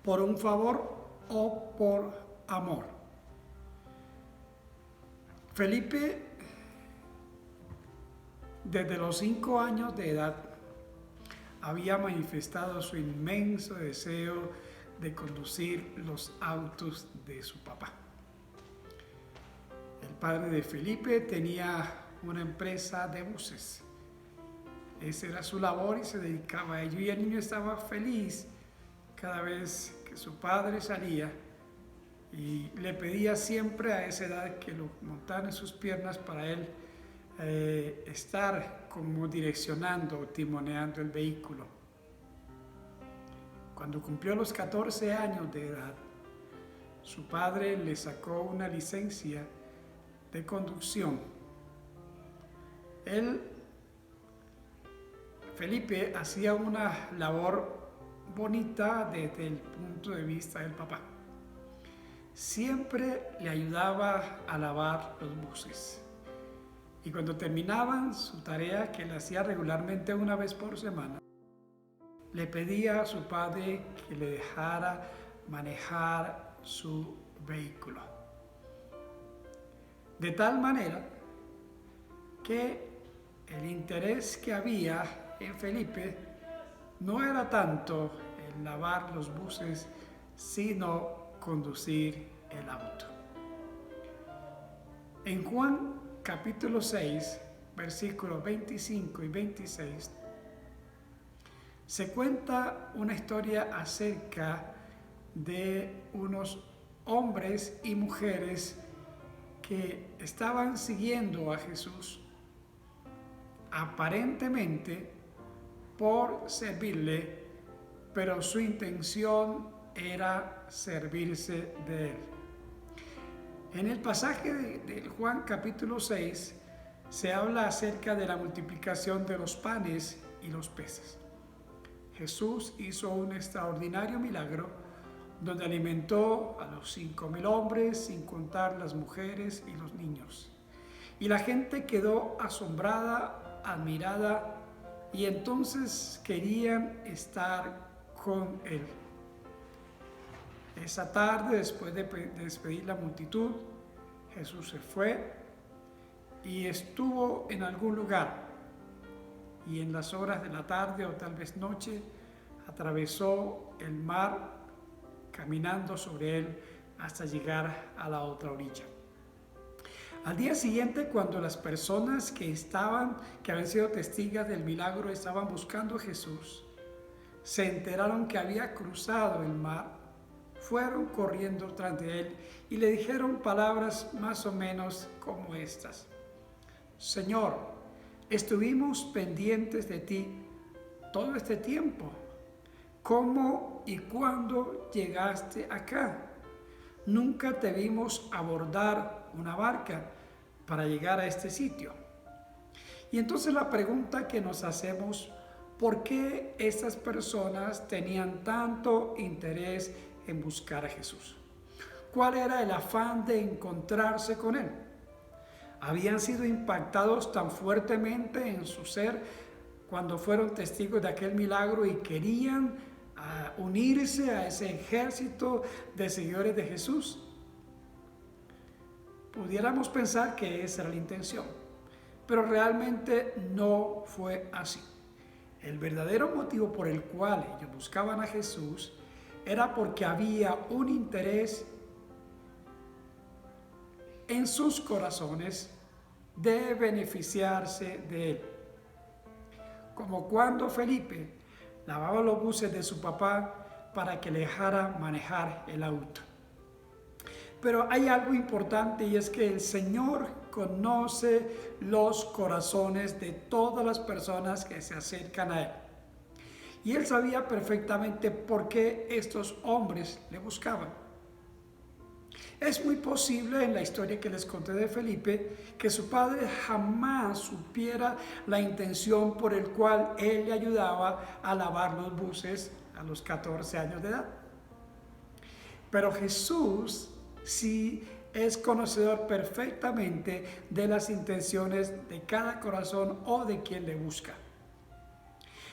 por un favor o por amor. Felipe, desde los 5 años de edad, había manifestado su inmenso deseo de conducir los autos de su papá. El padre de Felipe tenía una empresa de buses. Esa era su labor y se dedicaba a ello. Y el niño estaba feliz cada vez que su padre salía y le pedía siempre a esa edad que lo montara en sus piernas para él estar como direccionando o timoneando el vehículo. Cuando cumplió los 14 años de edad, su padre le sacó una licencia de conducción. Felipe hacía una labor bonita desde el punto de vista del papá. Siempre le ayudaba a lavar los buses. Y cuando terminaban su tarea, que le hacía regularmente una vez por semana, le pedía a su padre que le dejara manejar su vehículo. De tal manera que el interés que había en Felipe no era tanto el lavar los buses, sino conducir el auto. En Juan capítulo 6, versículos 25 y 26, se cuenta una historia acerca de unos hombres y mujeres que estaban siguiendo a Jesús aparentemente por servirle, pero su intención era servirse de él. En el pasaje de Juan capítulo 6 se habla acerca de la multiplicación de los panes y los peces. Jesús hizo un extraordinario milagro donde alimentó a los 5,000 hombres, sin contar las mujeres y los niños. Y la gente quedó asombrada, admirada, y entonces querían estar con él. Esa tarde, después de despedir la multitud, Jesús se fue y estuvo en algún lugar. Y en las horas de la tarde o tal vez noche, atravesó el mar caminando sobre él hasta llegar a la otra orilla. Al día siguiente, cuando las personas que habían sido testigos del milagro, estaban buscando a Jesús, se enteraron que había cruzado el mar, fueron corriendo tras de él y le dijeron palabras más o menos como estas: Señor, estuvimos pendientes de ti todo este tiempo. ¿Cómo y cuándo llegaste acá? Nunca te vimos abordar una barca para llegar a este sitio. Y entonces la pregunta que nos hacemos: ¿por qué estas personas tenían tanto interés en buscar a Jesús? ¿Cuál era el afán de encontrarse con él? Habían sido impactados tan fuertemente en su ser cuando fueron testigos de aquel milagro y querían unirse a ese ejército de seguidores de Jesús. Pudiéramos pensar que esa era la intención, pero realmente no fue así. El verdadero motivo por el cual ellos buscaban a Jesús era porque había un interés en sus corazones de beneficiarse de él. Como cuando Felipe lavaba los buses de su papá para que le dejara manejar el auto. Pero hay algo importante, y es que el Señor conoce los corazones de todas las personas que se acercan a él. Y él sabía perfectamente por qué estos hombres le buscaban. Es muy posible, en la historia que les conté de Felipe, que su padre jamás supiera la intención por el cual él le ayudaba a lavar los buses a los 14 años de edad. Pero Jesús sí es conocedor perfectamente de las intenciones de cada corazón o de quien le busca.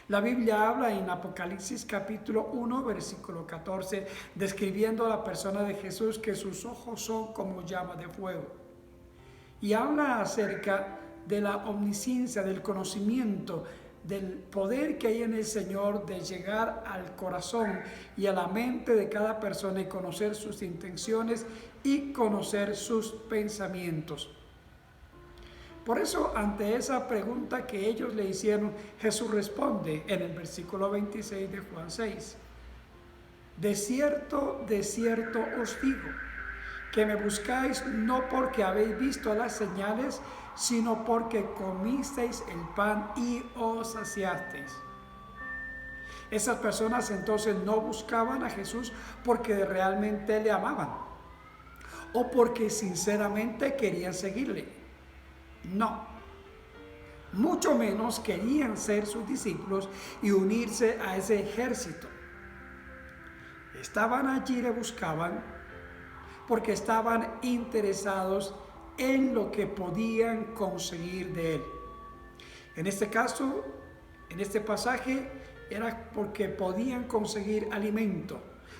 La Biblia habla en Apocalipsis capítulo 1, versículo 14, describiendo a la persona de Jesús, que sus ojos son como llama de fuego. Y habla acerca de la omnisciencia, del conocimiento, del poder que hay en el Señor de llegar al corazón y a la mente de cada persona y conocer sus intenciones y conocer sus pensamientos. Por eso, ante esa pregunta que ellos le hicieron, Jesús responde en el versículo 26 de Juan 6. De cierto os digo, que me buscáis no porque habéis visto las señales, sino porque comisteis el pan y os saciasteis. Esas personas entonces no buscaban a Jesús porque realmente le amaban o porque sinceramente querían seguirle. No, mucho menos querían ser sus discípulos y unirse a ese ejército. Estaban allí, le buscaban porque estaban interesados en lo que podían conseguir de él. En este caso, en este pasaje, era porque podían conseguir alimento,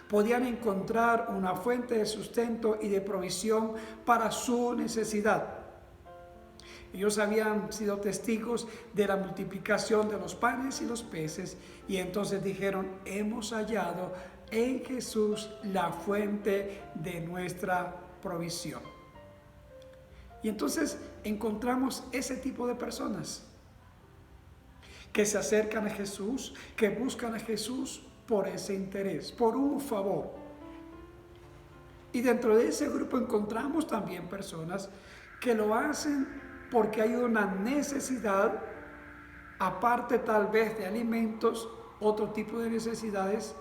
podían encontrar una fuente de sustento y de provisión para su necesidad. Ellos habían sido testigos de la multiplicación de los panes y los peces, y entonces dijeron: hemos hallado en Jesús la fuente de nuestra provisión. Y entonces encontramos ese tipo de personas que se acercan a Jesús, que buscan a Jesús por ese interés, por un favor. Y dentro de ese grupo encontramos también personas que lo hacen porque hay una necesidad, aparte tal vez de alimentos, otro tipo de necesidades,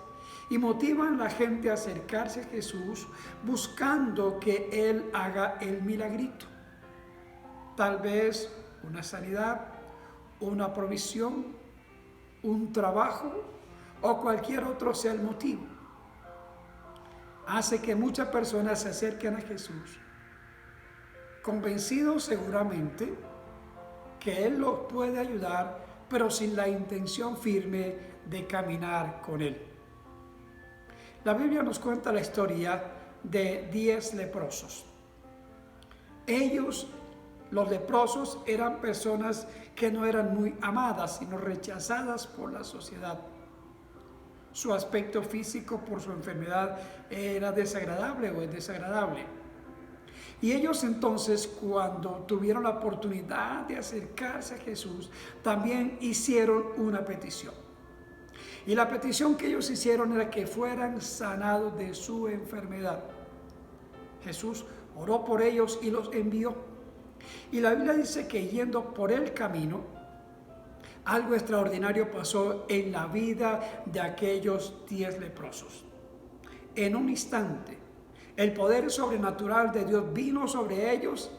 y motivan a la gente a acercarse a Jesús buscando que Él haga el milagrito. Tal vez una sanidad, una provisión, un trabajo o cualquier otro sea el motivo. Hace que muchas personas se acerquen a Jesús, convencidos seguramente que Él los puede ayudar, pero sin la intención firme de caminar con Él. La Biblia nos cuenta la historia de 10 leprosos. Ellos, los leprosos, eran personas que no eran muy amadas, sino rechazadas por la sociedad. Su aspecto físico por su enfermedad era desagradable o es desagradable. Y ellos entonces, cuando tuvieron la oportunidad de acercarse a Jesús, también hicieron una petición. Y la petición que ellos hicieron era que fueran sanados de su enfermedad. Jesús oró por ellos y los envió. Y la Biblia dice que yendo por el camino, algo extraordinario pasó en la vida de aquellos 10 leprosos. En un instante, el poder sobrenatural de Dios vino sobre ellos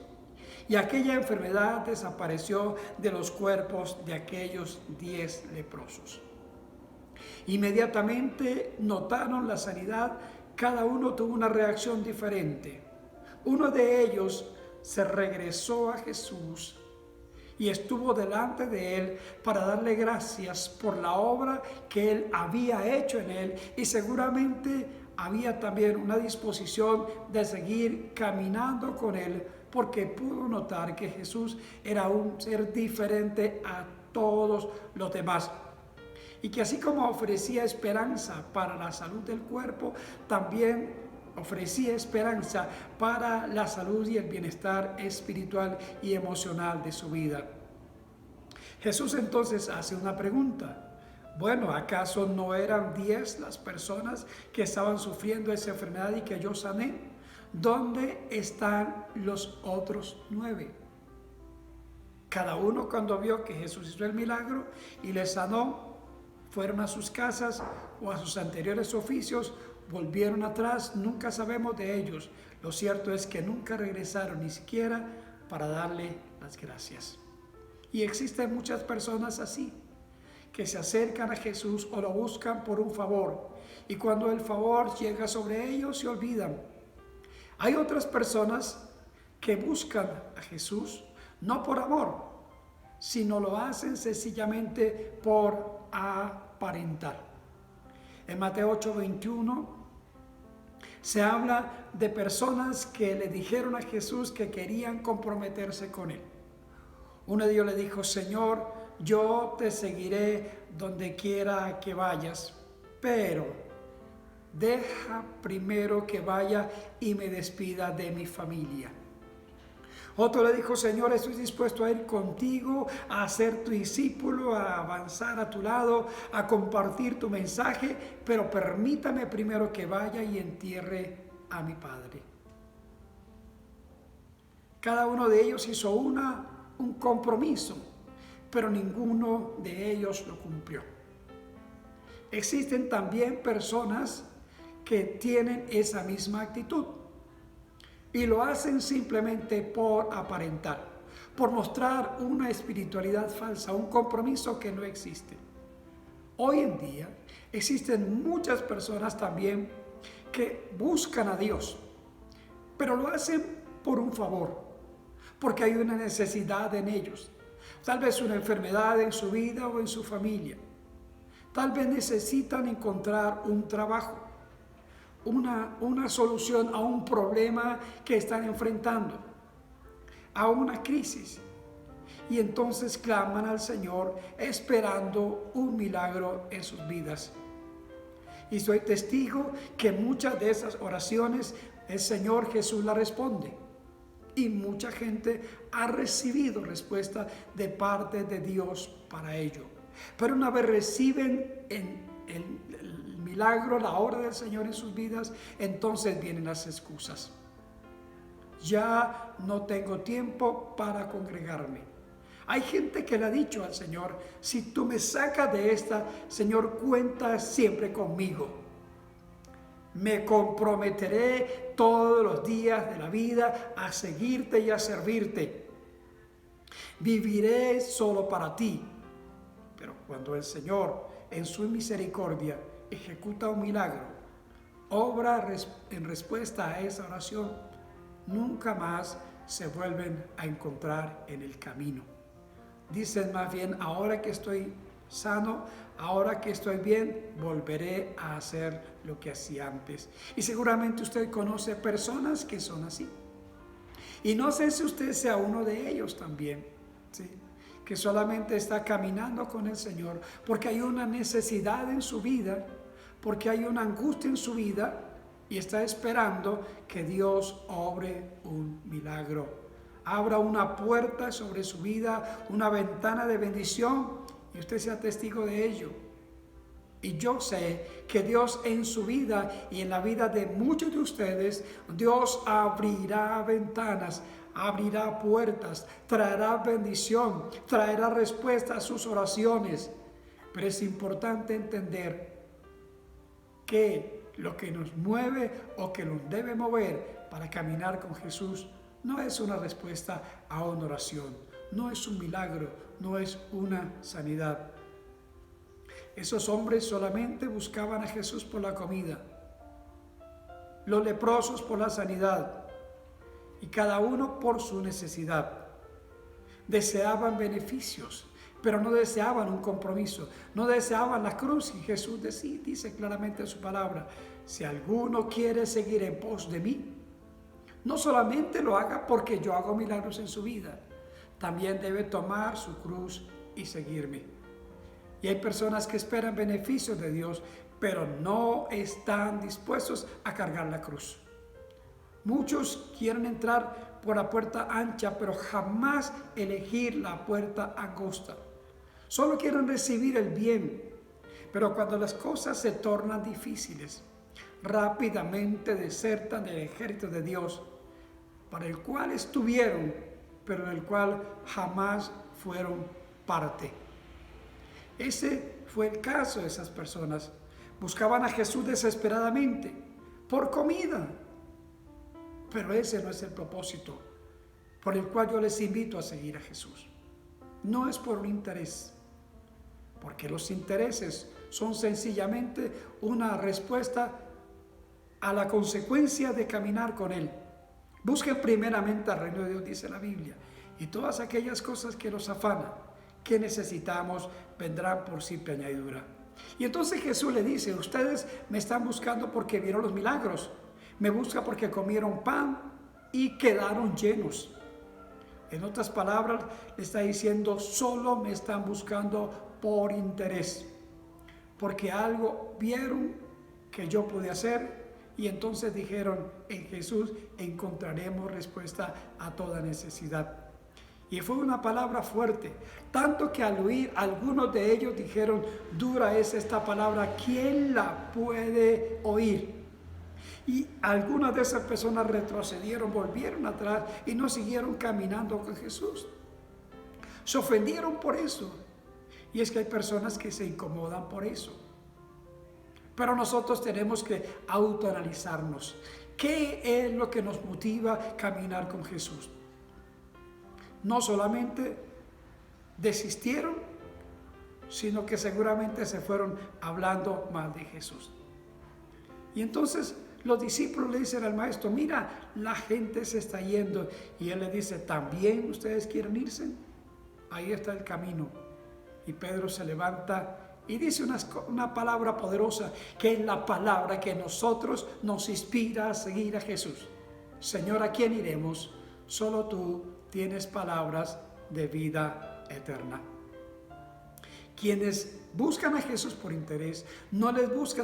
y aquella enfermedad desapareció de los cuerpos de aquellos 10 leprosos. Inmediatamente notaron la sanidad, cada uno tuvo una reacción diferente. Uno de ellos se regresó a Jesús y estuvo delante de él para darle gracias por la obra que él había hecho en él, y seguramente había también una disposición de seguir caminando con él, porque pudo notar que Jesús era un ser diferente a todos los demás, y que así como ofrecía esperanza para la salud del cuerpo, también ofrecía esperanza para la salud y el bienestar espiritual y emocional de su vida. Jesús entonces hace una pregunta. Bueno, ¿acaso no eran 10 las personas que estaban sufriendo esa enfermedad y que yo sané? ¿Dónde están los otros 9? Cada uno, cuando vio que Jesús hizo el milagro y les sanó, fueron a sus casas o a sus anteriores oficios, volvieron atrás, nunca sabemos de ellos. Lo cierto es que nunca regresaron ni siquiera para darle las gracias. Y existen muchas personas así, que se acercan a Jesús o lo buscan por un favor, y cuando el favor llega sobre ellos se olvidan. Hay otras personas que buscan a Jesús no por amor, sino lo hacen sencillamente por aparentar. En Mateo 8:21 se habla de personas que le dijeron a Jesús que querían comprometerse con él. Uno de ellos le dijo: Señor, yo te seguiré donde quiera que vayas, pero deja primero que vaya y me despida de mi familia. Otro le dijo: Señor, estoy dispuesto a ir contigo, a ser tu discípulo, a avanzar a tu lado, a compartir tu mensaje, pero permítame primero que vaya y entierre a mi padre. Cada uno de ellos hizo un compromiso, pero ninguno de ellos lo cumplió. Existen también personas que tienen esa misma actitud y lo hacen simplemente por aparentar, por mostrar una espiritualidad falsa, un compromiso que no existe. Hoy en día existen muchas personas también que buscan a Dios, pero lo hacen por un favor, porque hay una necesidad en ellos, tal vez una enfermedad en su vida o en su familia. Tal vez necesitan encontrar un trabajo, una solución a un problema que están enfrentando, a una crisis. Y entonces claman al Señor esperando un milagro en sus vidas. Y soy testigo que muchas de esas oraciones el Señor Jesús la responde. Y mucha gente ha recibido respuesta de parte de Dios para ello. Pero una vez reciben el milagro, la obra del Señor en sus vidas, entonces vienen las excusas. Ya no tengo tiempo para congregarme. Hay gente que le ha dicho al Señor: si tú me sacas de esta, Señor, cuenta siempre conmigo. Me comprometeré todos los días de la vida a seguirte y a servirte. Viviré solo para ti. Pero cuando el Señor, en su misericordia, ejecuta un milagro, obra en respuesta a esa oración, nunca más se vuelven a encontrar en el camino. Dicen más bien: ahora que estoy sano, ahora que estoy bien, volveré a hacer lo que hacía antes. Y seguramente usted conoce personas que son así. Y no sé si usted sea uno de ellos también, ¿sí?, que solamente está caminando con el Señor porque hay una necesidad en su vida, porque hay una angustia en su vida y está esperando que Dios obre un milagro, abra una puerta sobre su vida, una ventana de bendición, y usted sea testigo de ello. Y yo sé que Dios en su vida y en la vida de muchos de ustedes, Dios abrirá ventanas, abrirá puertas, traerá bendición, traerá respuesta a sus oraciones. Pero es importante entender que lo que nos mueve o que nos debe mover para caminar con Jesús no es una respuesta a una oración, no es un milagro, no es una sanidad. Esos hombres solamente buscaban a Jesús por la comida, los leprosos por la sanidad, y cada uno por su necesidad. Deseaban beneficios, pero no deseaban un compromiso, no deseaban la cruz. Y Jesús dice claramente en su palabra: si alguno quiere seguir en pos de mí, no solamente lo haga porque yo hago milagros en su vida, también debe tomar su cruz y seguirme. Y hay personas que esperan beneficios de Dios, pero no están dispuestos a cargar la cruz. Muchos quieren entrar por la puerta ancha, pero jamás elegir la puerta angosta. Solo quieren recibir el bien, pero cuando las cosas se tornan difíciles, rápidamente desertan del ejército de Dios, para el cual estuvieron, pero del cual jamás fueron parte. Ese fue el caso de esas personas. Buscaban a Jesús desesperadamente por comida, pero ese no es el propósito por el cual yo les invito a seguir a Jesús. No es por un interés, porque los intereses son sencillamente una respuesta a la consecuencia de caminar con Él. Busquen primeramente al reino de Dios, dice la Biblia, y todas aquellas cosas que nos afanan, que necesitamos, vendrán por simple añadidura. Y entonces Jesús le dice, ustedes me están buscando porque vieron los milagros, me buscan porque comieron pan y quedaron llenos. En otras palabras, le está diciendo, solo me están buscando por interés, porque algo vieron que yo pude hacer, y entonces dijeron, en Jesús encontraremos respuesta a toda necesidad. Y fue una palabra fuerte, tanto que al oír algunos de ellos dijeron, dura es esta palabra, ¿quién la puede oír? Y algunas de esas personas retrocedieron, volvieron atrás y no siguieron caminando con Jesús. Se ofendieron por eso. Y es que hay personas que se incomodan por eso. Pero nosotros tenemos que autoanalizarnos. ¿Qué es lo que nos motiva a caminar con Jesús? No solamente desistieron, sino que seguramente se fueron hablando mal de Jesús. Y entonces los discípulos le dicen al maestro, mira, la gente se está yendo. Y él le dice, ¿también ustedes quieren irse? Ahí está el camino. Y Pedro se levanta y dice una palabra poderosa, que es la palabra que nosotros nos inspira a seguir a Jesús. Señor, ¿a quién iremos? Solo tú tienes palabras de vida eterna. Quienes buscan a Jesús por interés, no les gusta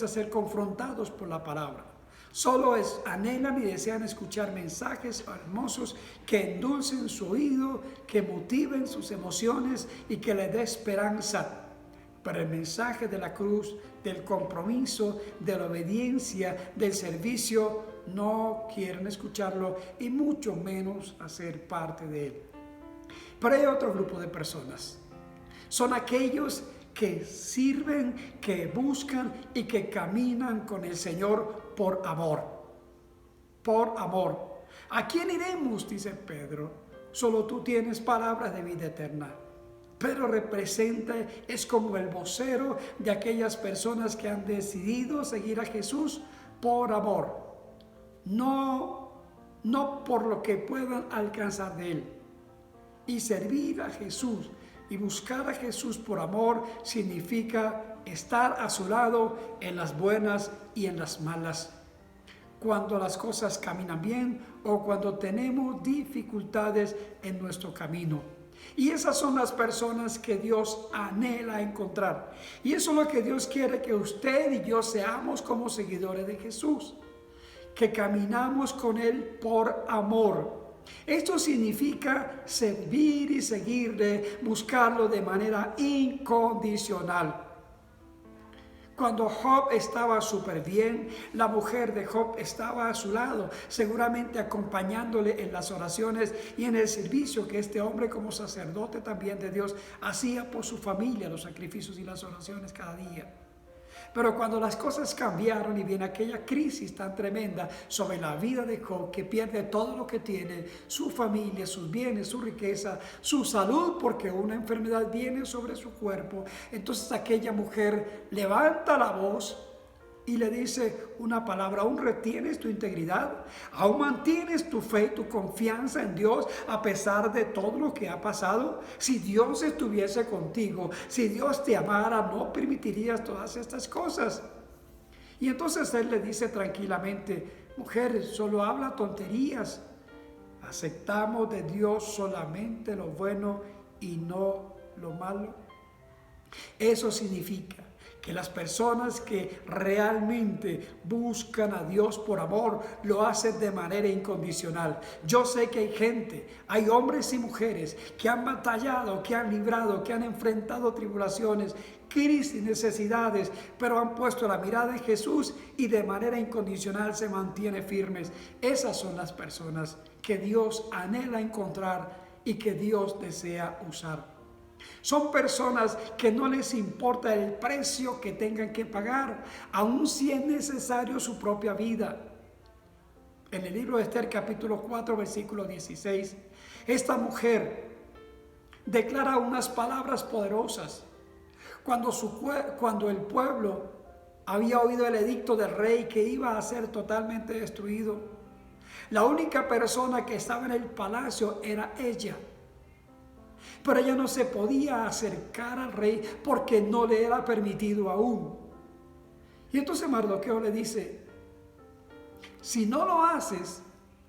ser confrontados por la palabra. Solo anhelan y desean escuchar mensajes hermosos que endulcen su oído, que motiven sus emociones y que les dé esperanza. Pero el mensaje de la cruz, del compromiso, de la obediencia, del servicio, no quieren escucharlo y mucho menos hacer parte de él. Pero hay otro grupo de personas. Son aquellos que sirven, que buscan y que caminan con el Señor por amor. Por amor. ¿A quién iremos? Dice Pedro. Solo tú tienes palabras de vida eterna. Pedro es como el vocero de aquellas personas que han decidido seguir a Jesús por amor. No por lo que puedan alcanzar de él. Y servir a Jesús y buscar a Jesús por amor significa estar a su lado en las buenas y en las malas. Cuando las cosas caminan bien o cuando tenemos dificultades en nuestro camino. Y esas son las personas que Dios anhela encontrar. Y eso es lo que Dios quiere que usted y yo seamos como seguidores de Jesús. Que caminamos con Él por amor. Esto significa servir y seguirle, buscarlo de manera incondicional. Cuando Job estaba súper bien, la mujer de Job estaba a su lado, seguramente acompañándole en las oraciones y en el servicio que este hombre como sacerdote también de Dios hacía por su familia, los sacrificios y las oraciones cada día. Pero cuando las cosas cambiaron y viene aquella crisis tan tremenda sobre la vida de Job, que pierde todo lo que tiene, su familia, sus bienes, su riqueza, su salud, porque una enfermedad viene sobre su cuerpo, entonces aquella mujer levanta la voz y le dice una palabra: ¿aún retienes tu integridad? ¿Aún mantienes tu fe y tu confianza en Dios a pesar de todo lo que ha pasado? Si Dios estuviese contigo, si Dios te amara, no permitirías todas estas cosas. Y entonces él le dice tranquilamente: mujer, solo habla tonterías. Aceptamos de Dios solamente lo bueno y no lo malo. Eso significa que las personas que realmente buscan a Dios por amor lo hacen de manera incondicional. Yo sé que hay gente, hay hombres y mujeres que han batallado, que han librado, que han enfrentado tribulaciones, crisis, necesidades, pero han puesto la mirada en Jesús y de manera incondicional se mantienen firmes. Esas son las personas que Dios anhela encontrar y que Dios desea usar. Son personas que no les importa el precio que tengan que pagar, aun si es necesario su propia vida. En el libro de Esther, capítulo 4, versículo 16, esta mujer declara unas palabras poderosas. Cuando el pueblo había oído el edicto del rey que iba a ser totalmente destruido, La única persona que estaba en el palacio era ella. Pero ella no se podía acercar al rey porque no le era permitido aún. Y entonces Mardoqueo le dice: si no lo haces,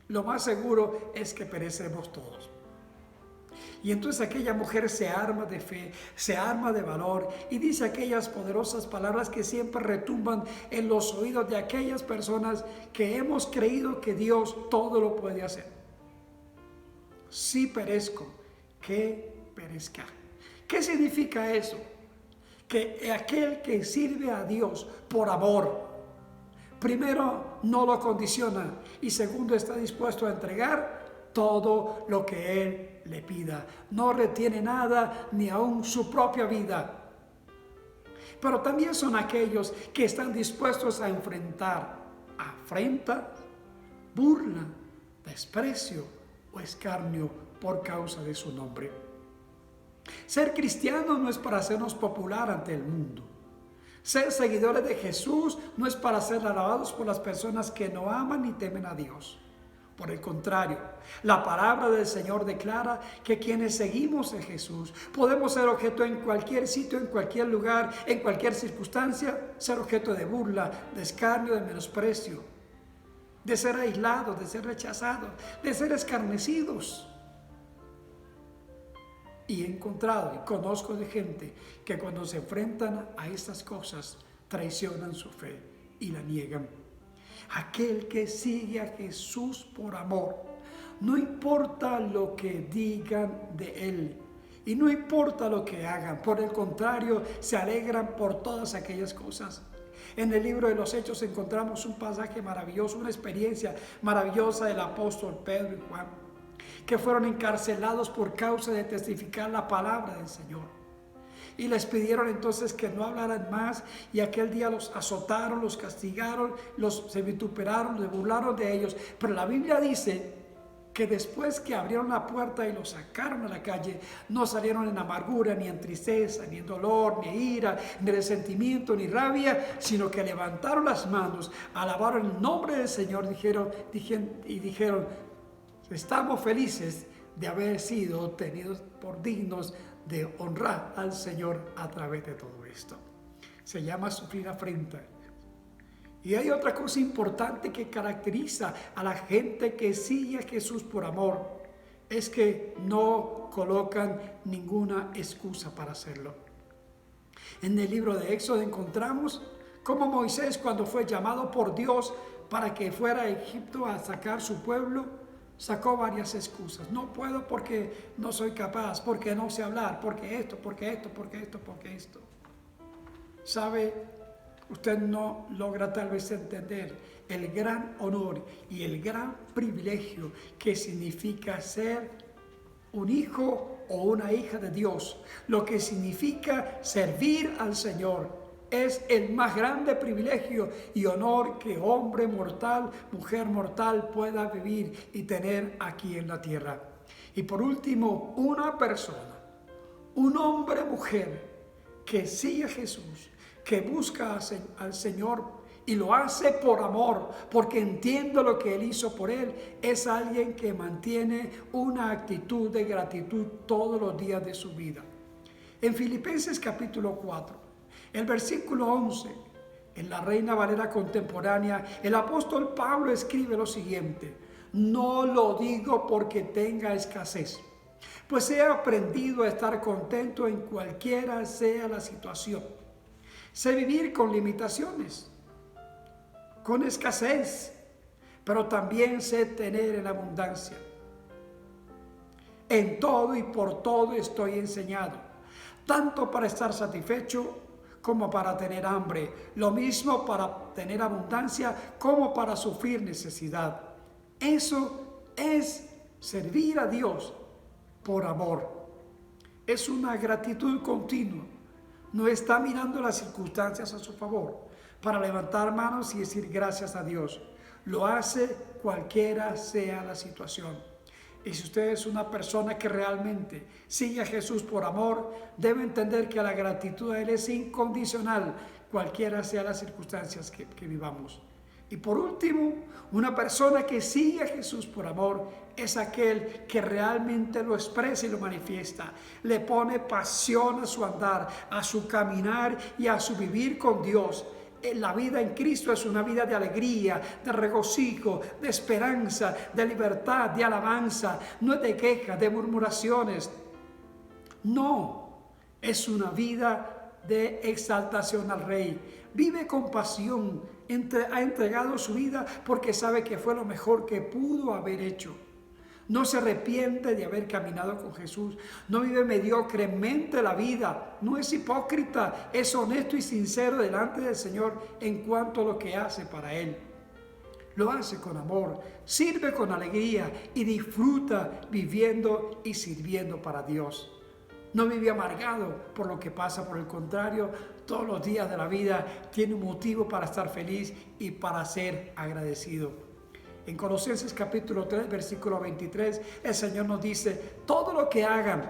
lo más seguro es que perecemos todos. Y entonces aquella mujer se arma de fe, se arma de valor y dice aquellas poderosas palabras que siempre retumban en los oídos de aquellas personas que hemos creído que Dios todo lo puede hacer. Si perezco, que perezca. ¿Qué significa eso? Que aquel que sirve a Dios por amor, primero, no lo condiciona y segundo, está dispuesto a entregar todo lo que Él le pida. No retiene nada, ni aun su propia vida. Pero también son aquellos que están dispuestos a enfrentar afrenta, burla, desprecio o escarnio por causa de su nombre. Ser cristiano no es para hacernos popular ante el mundo. Ser seguidores de Jesús no es para ser alabados por las personas que no aman ni temen a Dios. Por el contrario, la palabra del Señor declara que quienes seguimos a Jesús podemos ser objeto en cualquier sitio, en cualquier lugar, en cualquier circunstancia, ser objeto de burla, de escarnio, de menosprecio, de ser aislados, de ser rechazados, de ser escarnecidos. Y he encontrado y conozco de gente que cuando se enfrentan a estas cosas traicionan su fe y la niegan. Aquel que sigue a Jesús por amor, no importa lo que digan de Él y no importa lo que hagan, por el contrario, se alegran por todas aquellas cosas. En el libro de los Hechos encontramos un pasaje maravilloso, una experiencia maravillosa del apóstol Pedro y Juan, que fueron encarcelados por causa de testificar la palabra del Señor. Y les pidieron entonces que no hablaran más, y aquel día los azotaron, los castigaron, se vituperaron, se burlaron de ellos. Pero la Biblia dice que después que abrieron la puerta y los sacaron a la calle, no salieron en amargura, ni en tristeza, ni en dolor, ni ira, ni resentimiento, ni rabia, sino que levantaron las manos, alabaron el nombre del Señor, dijeron: estamos felices de haber sido tenidos por dignos de honrar al Señor a través de todo esto. Se llama sufrir afrenta. Y hay otra cosa importante que caracteriza a la gente que sigue a Jesús por amor, es que no colocan ninguna excusa para hacerlo. En el libro de Éxodo encontramos cómo Moisés, cuando fue llamado por Dios para que fuera a Egipto a sacar su pueblo, sacó varias excusas. No puedo porque no soy capaz, porque no sé hablar, porque esto. ¿Sabe? Usted no logra tal vez entender el gran honor y el gran privilegio que significa ser un hijo o una hija de Dios. Lo que significa servir al Señor. Es el más grande privilegio y honor que hombre mortal, mujer mortal pueda vivir y tener aquí en la tierra. Y por último, una persona, un hombre, mujer, que sigue a Jesús, que busca al Señor y lo hace por amor, porque entiende lo que Él hizo por él, es alguien que mantiene una actitud de gratitud todos los días de su vida. En Filipenses capítulo 4, el versículo 11, en la Reina Valera contemporánea, el apóstol Pablo escribe lo siguiente: no lo digo porque tenga escasez, pues he aprendido a estar contento en cualquiera sea la situación. Sé vivir con limitaciones, con escasez, pero también sé tener en abundancia. En todo y por todo estoy enseñado, tanto para estar satisfecho como para tener hambre, lo mismo para tener abundancia como para sufrir necesidad. Eso es servir a Dios por amor. Es una gratitud continua. No está mirando las circunstancias a su favor para levantar manos y decir gracias a Dios. Lo hace cualquiera sea la situación. Y si usted es una persona que realmente sigue a Jesús por amor, debe entender que la gratitud a Él es incondicional, cualquiera sea las circunstancias que vivamos. Y por último, una persona que sigue a Jesús por amor es aquel que realmente lo expresa y lo manifiesta. Le pone pasión a su andar, a su caminar y a su vivir con Dios. La vida en Cristo es una vida de alegría, de regocijo, de esperanza, de libertad, de alabanza. No es de quejas, de murmuraciones. No, es una vida de exaltación al Rey. Vive con pasión, ha entregado su vida porque sabe que fue lo mejor que pudo haber hecho. No se arrepiente de haber caminado con Jesús. No vive mediocremente la vida. No es hipócrita. Es honesto y sincero delante del Señor en cuanto a lo que hace para Él. Lo hace con amor, sirve con alegría y disfruta viviendo y sirviendo para Dios. No vive amargado por lo que pasa, por el contrario, todos los días de la vida tiene un motivo para estar feliz y para ser agradecido. En Colosenses capítulo 3, versículo 23, el Señor nos dice, todo lo que hagan,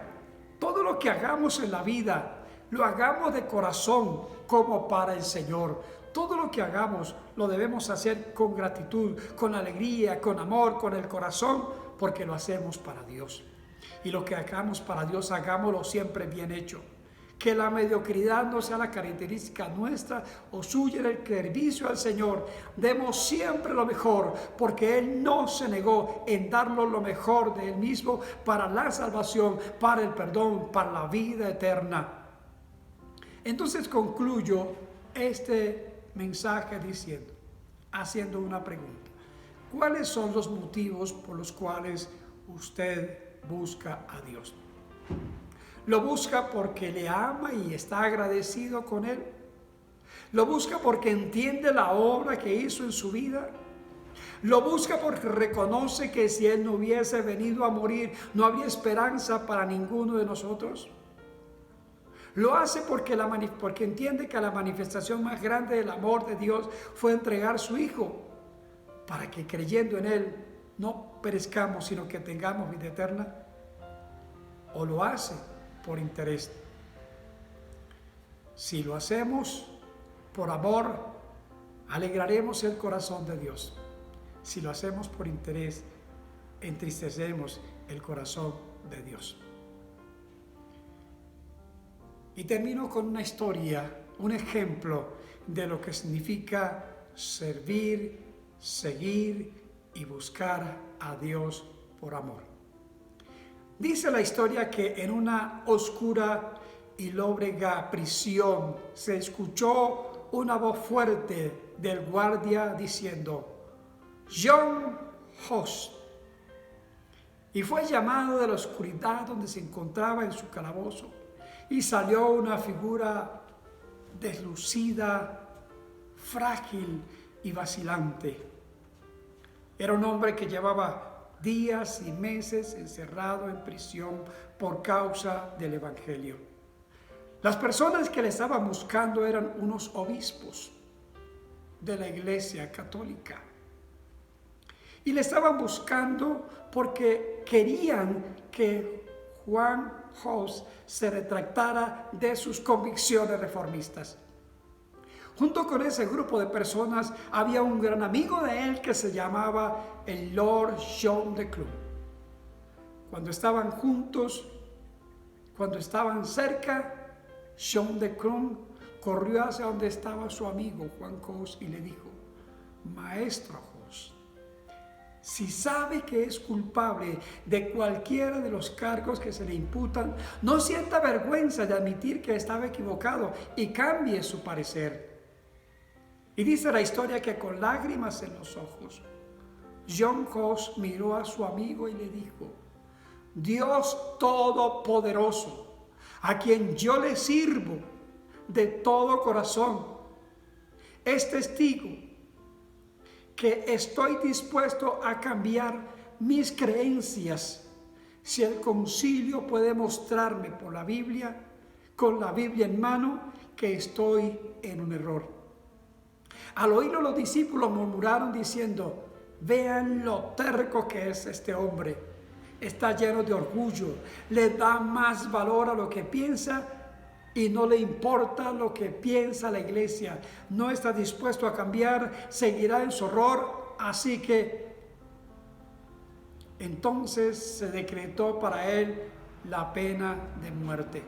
todo lo que hagamos en la vida, lo hagamos de corazón como para el Señor. Todo lo que hagamos lo debemos hacer con gratitud, con alegría, con amor, con el corazón, porque lo hacemos para Dios. Y lo que hagamos para Dios, hagámoslo siempre bien hecho. Que la mediocridad no sea la característica nuestra o suya en el servicio al Señor. Demos siempre lo mejor, porque Él no se negó en darnos lo mejor de Él mismo para la salvación, para el perdón, para la vida eterna. Entonces concluyo este mensaje haciendo una pregunta. ¿Cuáles son los motivos por los cuales usted busca a Dios? ¿Lo busca porque le ama y está agradecido con Él? ¿Lo busca porque entiende la obra que hizo en su vida? ¿Lo busca porque reconoce que si Él no hubiese venido a morir, no habría esperanza para ninguno de nosotros? ¿Lo hace porque entiende que la manifestación más grande del amor de Dios fue entregar a su Hijo para que creyendo en Él no perezcamos, sino que tengamos vida eterna? ¿O lo hace por interés? Si lo hacemos por amor, alegraremos el corazón de Dios. Si lo hacemos por interés, entristecemos el corazón de Dios. Y termino con una historia, un ejemplo de lo que significa servir, seguir y buscar a Dios por amor. Dice la historia que en una oscura y lóbrega prisión se escuchó una voz fuerte del guardia diciendo: John Hus. Y fue llamado de la oscuridad donde se encontraba en su calabozo, y salió una figura deslucida, frágil y vacilante. Era un hombre que llevaba días y meses encerrado en prisión por causa del Evangelio. Las personas que le estaban buscando eran unos obispos de la Iglesia Católica. Y le estaban buscando porque querían que John Hus se retractara de sus convicciones reformistas. Junto con ese grupo de personas había un gran amigo de él que se llamaba el Lord John de Clun. Cuando estaban juntos, cuando estaban cerca, John de Clun corrió hacia donde estaba su amigo Juan Hus y le dijo: Maestro Hus, si sabe que es culpable de cualquiera de los cargos que se le imputan, no sienta vergüenza de admitir que estaba equivocado y cambie su parecer. Y dice la historia que con lágrimas en los ojos, John Hus miró a su amigo y le dijo: Dios Todopoderoso, a quien yo le sirvo de todo corazón, es testigo que estoy dispuesto a cambiar mis creencias si el concilio puede mostrarme por la Biblia, con la Biblia en mano, que estoy en un error. Al oírlo, los discípulos murmuraron diciendo: vean lo terco que es este hombre. Está lleno de orgullo, le da más valor a lo que piensa y no le importa lo que piensa la iglesia, no está dispuesto a cambiar, seguirá en su horror. Así que entonces se decretó para él la pena de muerte.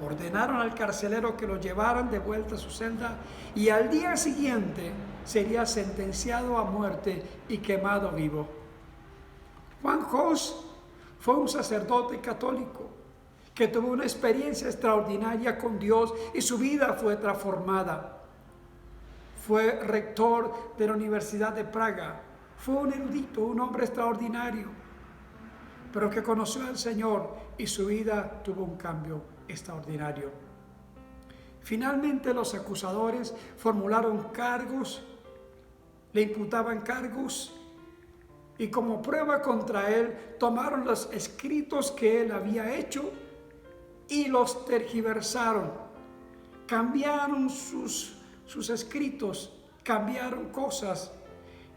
Ordenaron al carcelero que lo llevaran de vuelta a su celda y al día siguiente sería sentenciado a muerte y quemado vivo. Juan Hus fue un sacerdote católico que tuvo una experiencia extraordinaria con Dios y su vida fue transformada. Fue rector de la Universidad de Praga. Fue un erudito, un hombre extraordinario, pero que conoció al Señor y su vida tuvo un cambio extraordinario. Finalmente los acusadores formularon cargos, le imputaban cargos y como prueba contra él tomaron los escritos que él había hecho y los tergiversaron, cambiaron sus escritos, cambiaron cosas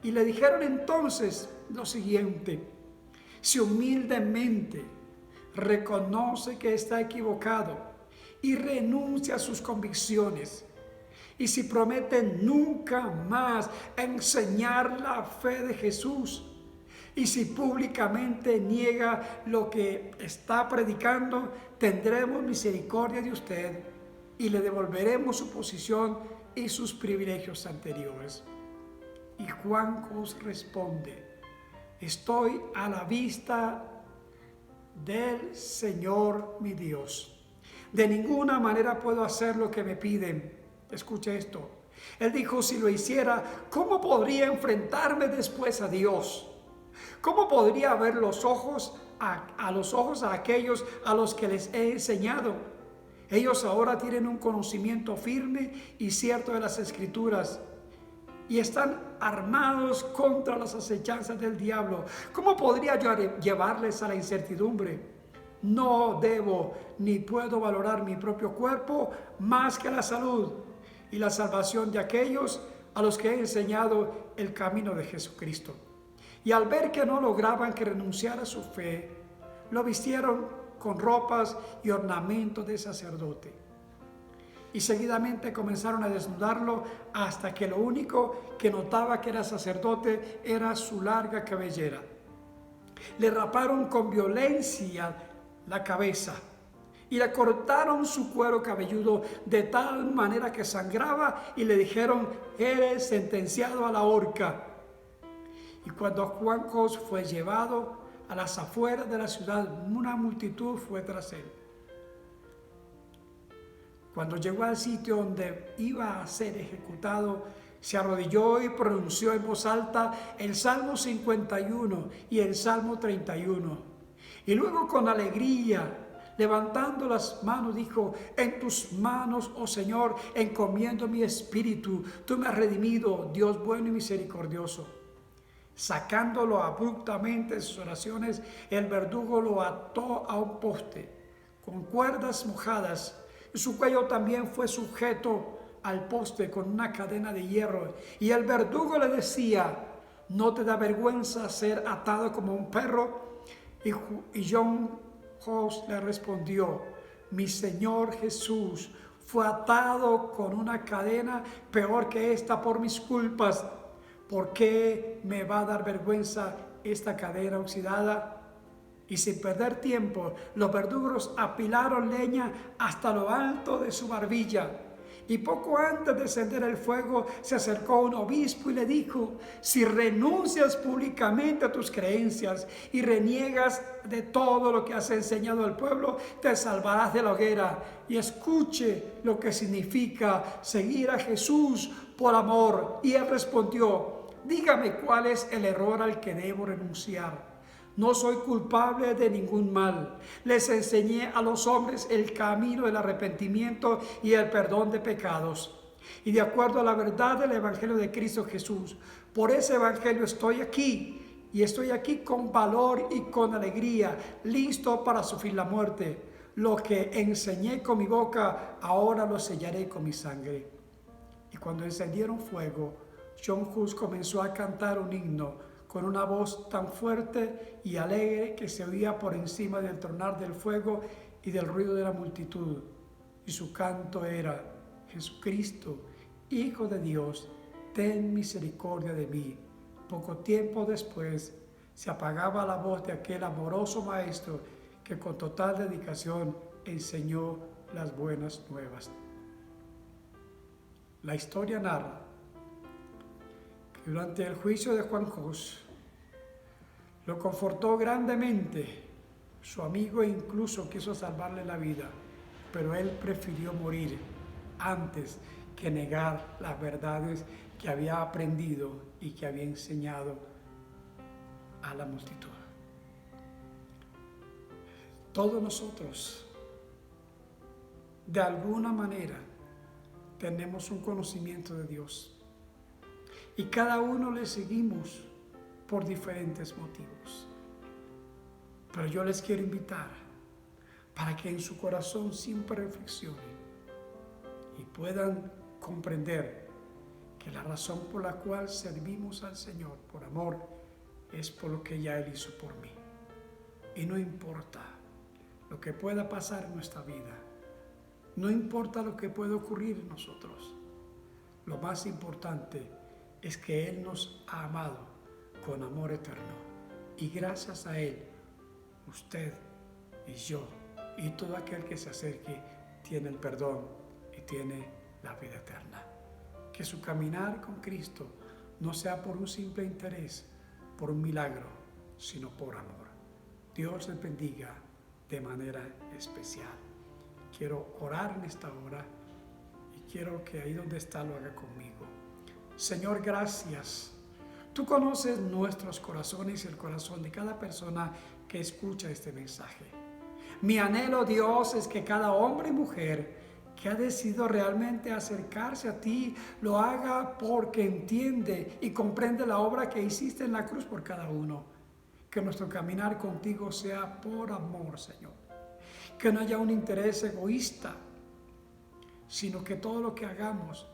y le dijeron entonces lo siguiente: si humildemente reconoce que está equivocado y renuncia a sus convicciones, y si promete nunca más enseñar la fe de Jesús, y si públicamente niega lo que está predicando, tendremos misericordia de usted y le devolveremos su posición y sus privilegios anteriores. Y Juan Hus responde: estoy a la vista del Señor mi Dios. De ninguna manera puedo hacer lo que me piden. Escuche esto. Él dijo: si lo hiciera, ¿cómo podría enfrentarme después a Dios? ¿Cómo podría ver los ojos a los ojos a aquellos a los que les he enseñado? Ellos ahora tienen un conocimiento firme y cierto de las Escrituras y están armados contra las acechanzas del diablo. ¿Cómo podría yo llevarles a la incertidumbre? No debo ni puedo valorar mi propio cuerpo más que la salud y la salvación de aquellos a los que he enseñado el camino de Jesucristo. Y al ver que no lograban que renunciara a su fe, lo vistieron con ropas y ornamentos de sacerdote. Y seguidamente comenzaron a desnudarlo hasta que lo único que notaba que era sacerdote era su larga cabellera. Le raparon con violencia la cabeza y le cortaron su cuero cabelludo de tal manera que sangraba y le dijeron: eres sentenciado a la horca. Y cuando Juan Hus fue llevado a las afueras de la ciudad, una multitud fue tras él. Cuando llegó al sitio donde iba a ser ejecutado, se arrodilló y pronunció en voz alta el Salmo 51 y el Salmo 31. Y luego con alegría, levantando las manos, dijo: en tus manos, oh Señor, encomiendo mi espíritu. Tú me has redimido, Dios bueno y misericordioso. Sacándolo abruptamente de sus oraciones, el verdugo lo ató a un poste con cuerdas mojadas, y su cuello también fue sujeto al poste con una cadena de hierro. Y el verdugo le decía: ¿no te da vergüenza ser atado como un perro? Y John Hus le respondió: mi Señor Jesús fue atado con una cadena peor que esta por mis culpas. ¿Por qué me va a dar vergüenza esta cadena oxidada? Y sin perder tiempo, los verdugos apilaron leña hasta lo alto de su barbilla. Y poco antes de encender el fuego, se acercó un obispo y le dijo: si renuncias públicamente a tus creencias y reniegas de todo lo que has enseñado al pueblo, te salvarás de la hoguera. Y escuche lo que significa seguir a Jesús por amor. Y él respondió: dígame cuál es el error al que debo renunciar. No soy culpable de ningún mal. Les enseñé a los hombres el camino del arrepentimiento y el perdón de pecados. Y de acuerdo a la verdad del Evangelio de Cristo Jesús, por ese Evangelio estoy aquí. Y estoy aquí con valor y con alegría, listo para sufrir la muerte. Lo que enseñé con mi boca, ahora lo sellaré con mi sangre. Y cuando encendieron fuego, John Hus comenzó a cantar un himno con una voz tan fuerte y alegre que se oía por encima del tronar del fuego y del ruido de la multitud. y su canto era: Jesucristo, Hijo de Dios, ten misericordia de mí. Poco tiempo después se apagaba la voz de aquel amoroso maestro que con total dedicación enseñó las buenas nuevas. La historia narra que durante el juicio de Juan Hus lo confortó grandemente su amigo e incluso quiso salvarle la vida, pero él prefirió morir antes que negar las verdades que había aprendido y que había enseñado a la multitud. Todos nosotros, de alguna manera, tenemos un conocimiento de Dios y cada uno le seguimos por diferentes motivos. Pero yo les quiero invitar para que en su corazón siempre reflexionen y puedan comprender que la razón por la cual servimos al Señor por amor es por lo que ya Él hizo por mí. Y no importa lo que pueda pasar en nuestra vida, no importa lo que pueda ocurrir en nosotros, lo más importante es que Él nos ha amado con amor eterno y gracias a Él, usted y yo y todo aquel que se acerque tiene el perdón y tiene la vida eterna. Que su caminar con Cristo no sea por un simple interés, por un milagro, sino por amor. Dios les bendiga de manera especial. Quiero orar en esta hora y quiero que ahí donde está lo haga conmigo. Señor, gracias. Tú conoces nuestros corazones y el corazón de cada persona que escucha este mensaje. Mi anhelo, Dios, es que cada hombre y mujer que ha decidido realmente acercarse a ti, lo haga porque entiende y comprende la obra que hiciste en la cruz por cada uno. Que nuestro caminar contigo sea por amor, Señor. Que no haya un interés egoísta, sino que todo lo que hagamos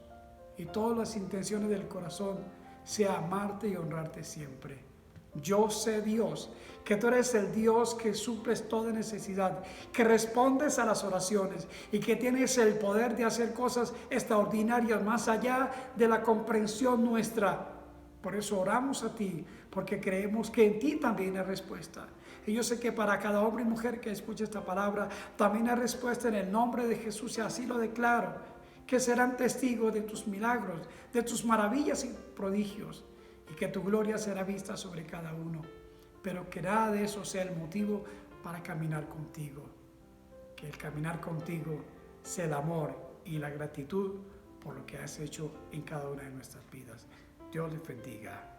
y todas las intenciones del corazón sea amarte y honrarte siempre. Yo sé, Dios, que tú eres el Dios que suples toda necesidad, que respondes a las oraciones y que tienes el poder de hacer cosas extraordinarias más allá de la comprensión nuestra. Por eso oramos a ti, porque creemos que en ti también hay respuesta. Y yo sé que para cada hombre y mujer que escuche esta palabra, también hay respuesta en el nombre de Jesús, y así lo declaro, que serán testigos de tus milagros, de tus maravillas y prodigios, y que tu gloria será vista sobre cada uno, pero que nada de eso sea el motivo para caminar contigo. Que el caminar contigo sea el amor y la gratitud por lo que has hecho en cada una de nuestras vidas. Dios les bendiga.